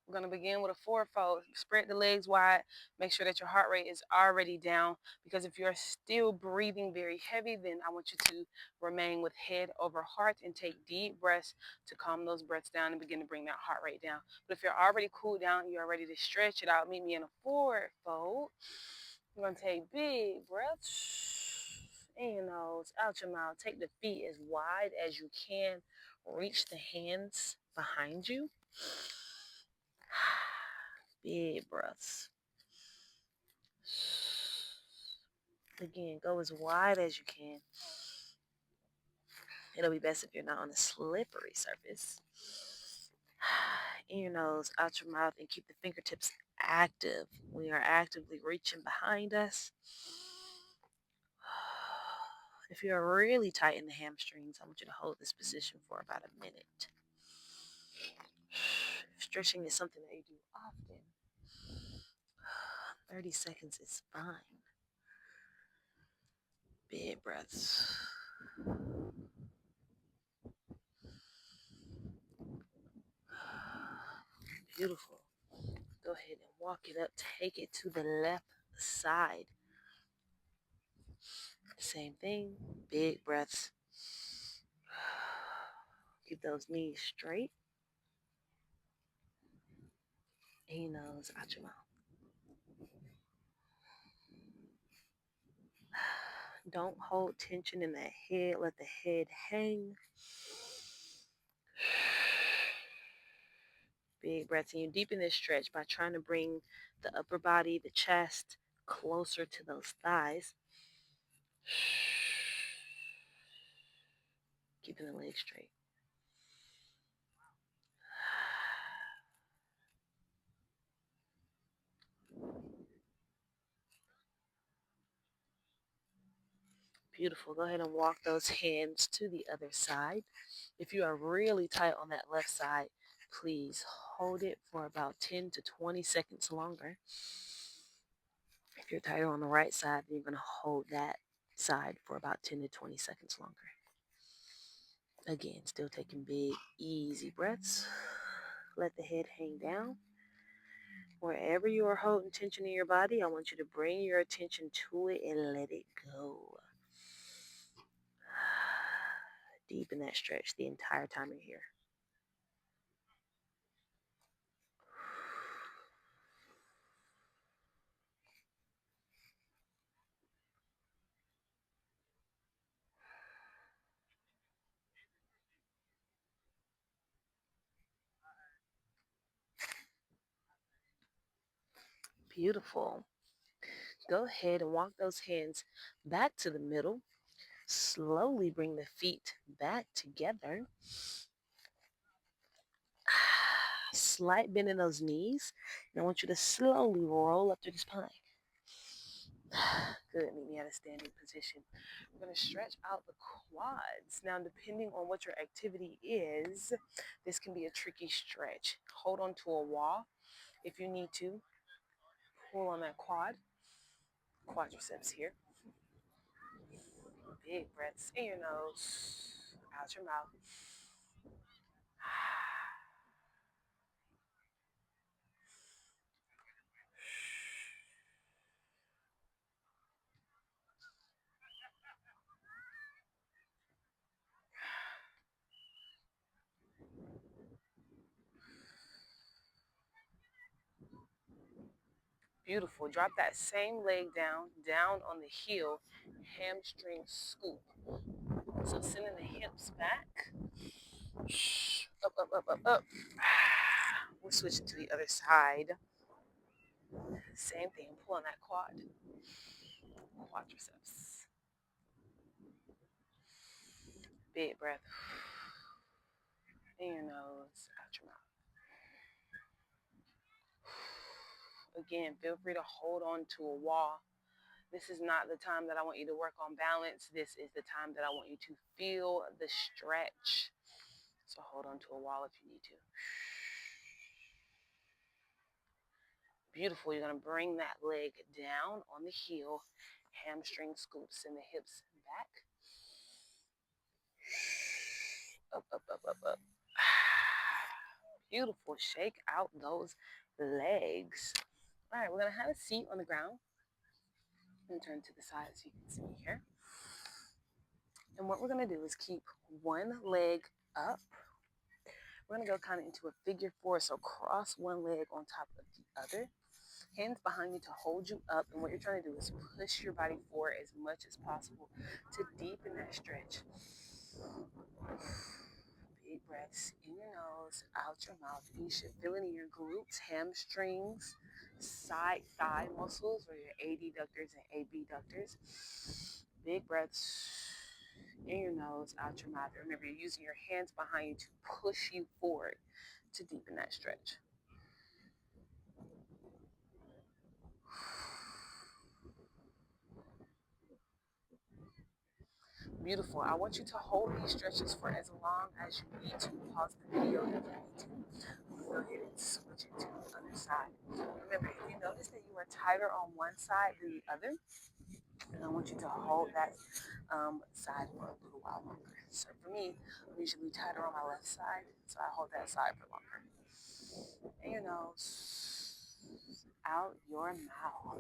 We're going to begin with a forward fold. Spread the legs wide. Make sure that your heart rate is already down, because if you're still breathing very heavy, then I want you to remain with head over heart and take deep breaths to calm those breaths down and begin to bring that heart rate down. But if you're already cooled down, you're ready to stretch it out, meet me in a forward fold. You're going to take big breaths in your nose, out your mouth. Take the feet as wide as you can. Reach the hands behind you. Big breaths. Again, go as wide as you can. It'll be best if you're not on a slippery surface. In your nose, out your mouth, and keep the fingertips active. We are actively reaching behind us. If you're really tight in the hamstrings, I want you to hold this position for about a minute. If stretching is something that you do often, 30 seconds is fine. Big breaths. Beautiful. Go ahead and walk it up. Take it to the left side. Same thing. Big breaths. Keep those knees straight. In your nose, out your mouth. Don't hold tension in that head. Let the head hang. Big breaths. And you deepen this stretch by trying to bring the upper body, the chest, closer to those thighs. Keeping the legs straight. Beautiful. Go ahead and walk those hands to the other side. If you are really tight on that left side, please hold it for about 10 to 20 seconds longer. If you're tighter on the right side, then you're going to hold that side for about 10 to 20 seconds longer. Again, still taking big, easy breaths. Let the head hang down. Wherever you are holding tension in your body, I want you to bring your attention to it and let it go. Deepen that stretch the entire time you're here. Beautiful. Go ahead and walk those hands back to the middle. Slowly bring the feet back together. Slight bend in those knees. And I want you to slowly roll up to the spine. Good. Meet me at a standing position. We're going to stretch out the quads. Now, depending on what your activity is, this can be a tricky stretch. Hold on to a wall if you need to. Pull on that quadriceps here. Big breaths in your nose, out your mouth. Beautiful. Drop that same leg down on the heel, hamstring scoop. So sending the hips back. Up, up, up, up, up. We'll switch to the other side. Same thing. Pull on that quadriceps. Big breath. In your nose, out your mouth. Again, feel free to hold on to a wall. This is not the time that I want you to work on balance. This is the time that I want you to feel the stretch. So hold on to a wall if you need to. Beautiful. You're going to bring that leg down on the heel. Hamstring scoops and the hips back. Up, up, up, up, up. Beautiful. Shake out those legs. All right, we're going to have a seat on the ground and turn to the side so you can see me here. And what we're going to do is keep one leg up. We're going to go kind of into a figure four. So cross one leg on top of the other. Hands behind you to hold you up. And what you're trying to do is push your body forward as much as possible to deepen that stretch. Big breaths in your nose, out your mouth. You should feel it in your glutes, hamstrings, side thigh muscles, or your adductors and abductors. Big breaths in your nose, out your mouth. Remember, you're using your hands behind you to push you forward to deepen that stretch. Beautiful. I want you to hold these stretches for as long as you need to. Pause the video if you need to. Go ahead and switch it to the other side. Remember, if you notice that you are tighter on one side than the other, and I want you to hold that side for a little while longer. So for me, I'm usually tighter on my left side, so I hold that side for longer. In your nose, out your mouth.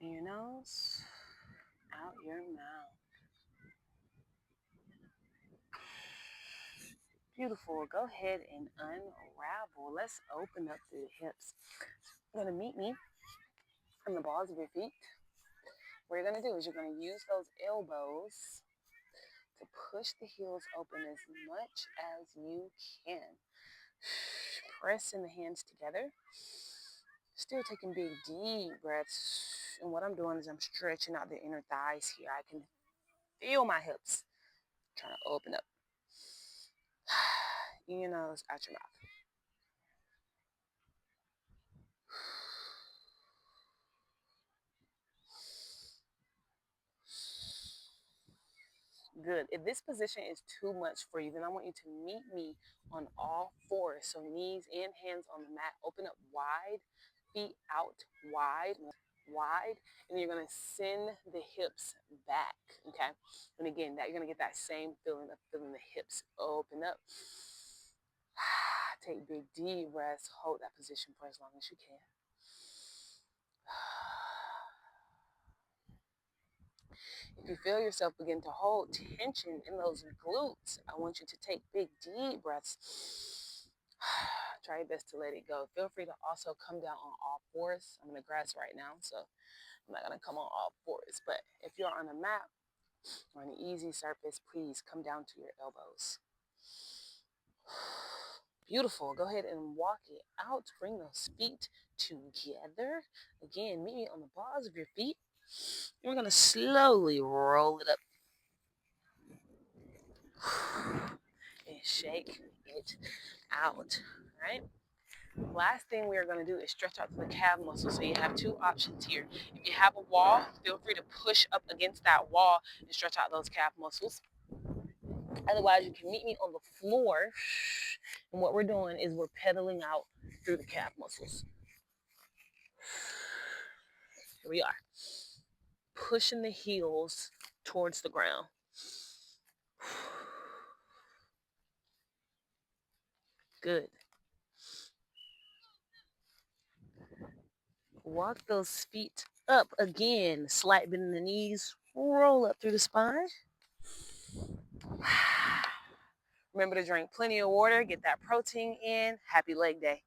In your nose, out your mouth. Beautiful. Go ahead and unravel. Let's open up the hips. You're going to meet me on the balls of your feet. What you're going to do is you're going to use those elbows to push the heels open as much as you can. Press in the hands together. Still taking big, deep breaths. And what I'm doing is I'm stretching out the inner thighs here. I can feel my hips trying to open up. In your nose, out your mouth. Good. If this position is too much for you, then I want you to meet me on all fours. So knees and hands on the mat. Open up wide, feet out wide, and you're going to send the hips back, okay? And again, that you're going to get that same feeling of feeling the hips open up. Take big deep breaths. Hold that position for as long as you can. If you feel yourself begin to hold tension in those glutes, I want you to take big, deep breaths. Try your best to let it go. Feel free to also come down on all fours. I'm in the grass right now, so I'm not going to come on all fours. But if you're on a mat or on an easy surface, please come down to your elbows. Beautiful. Go ahead and walk it out. Bring those feet together. Again, meet me on the balls of your feet. And we're going to slowly roll it up. And shake it out. All right. Last thing we are going to do is stretch out the calf muscle. So you have two options here. If you have a wall, feel free to push up against that wall and stretch out those calf muscles. Otherwise, you can meet me on the floor. And what we're doing is we're pedaling out through the calf muscles. Here we are. Pushing the heels towards the ground. Good. Walk those feet up again. Slight bend in the knees. Roll up through the spine. Remember to drink plenty of water. Get that protein in. Happy leg day.